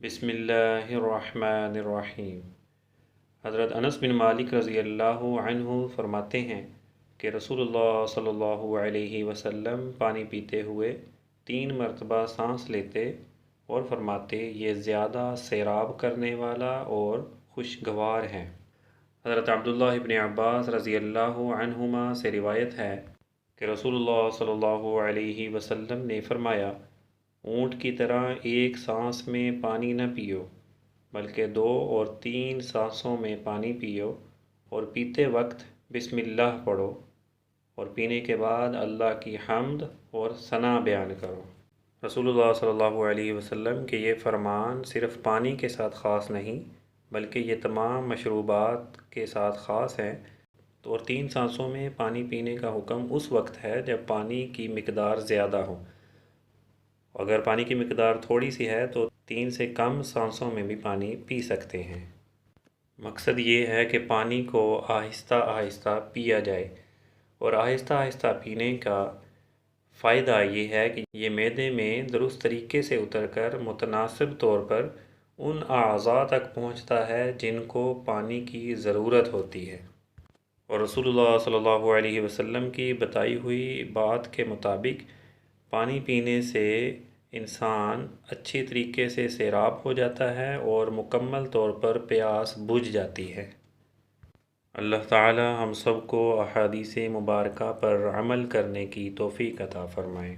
بسم اللہ الرحمن الرحیم۔ حضرت انس بن مالک رضی اللہ عنہ فرماتے ہیں کہ رسول اللہ صلی اللہ علیہ وسلم پانی پیتے ہوئے 3 مرتبہ سانس لیتے اور فرماتے یہ زیادہ سیراب کرنے والا اور خوشگوار ہے۔ حضرت عبداللہ ابن عباس رضی اللہ عنہما سے روایت ہے کہ رسول اللہ صلی اللہ علیہ وسلم نے فرمایا، اونٹ کی طرح ایک سانس میں پانی نہ پیو، بلکہ 2 اور 3 سانسوں میں پانی پیو، اور پیتے وقت بسم اللہ پڑھو، اور پینے کے بعد اللہ کی حمد اور ثنا بیان کرو۔ رسول اللہ صلی اللہ علیہ وسلم کے یہ فرمان صرف پانی کے ساتھ خاص نہیں بلکہ یہ تمام مشروبات کے ساتھ خاص ہے۔ اور 3 سانسوں میں پانی پینے کا حکم اس وقت ہے جب پانی کی مقدار زیادہ ہو۔ اگر پانی کی مقدار تھوڑی سی ہے تو 3 سے کم سانسوں میں بھی پانی پی سکتے ہیں۔ مقصد یہ ہے کہ پانی کو آہستہ آہستہ پیا جائے، اور آہستہ آہستہ پینے کا فائدہ یہ ہے کہ یہ معدے میں درست طریقے سے اتر کر متناسب طور پر ان اعضاء تک پہنچتا ہے جن کو پانی کی ضرورت ہوتی ہے۔ اور رسول اللہ صلی اللہ علیہ وسلم کی بتائی ہوئی بات کے مطابق پانی پینے سے انسان اچھی طریقے سے سیراب ہو جاتا ہے اور مکمل طور پر پیاس بجھ جاتی ہے۔ اللہ تعالی ہم سب کو احادیث مبارکہ پر عمل کرنے کی توفیق عطا فرمائے۔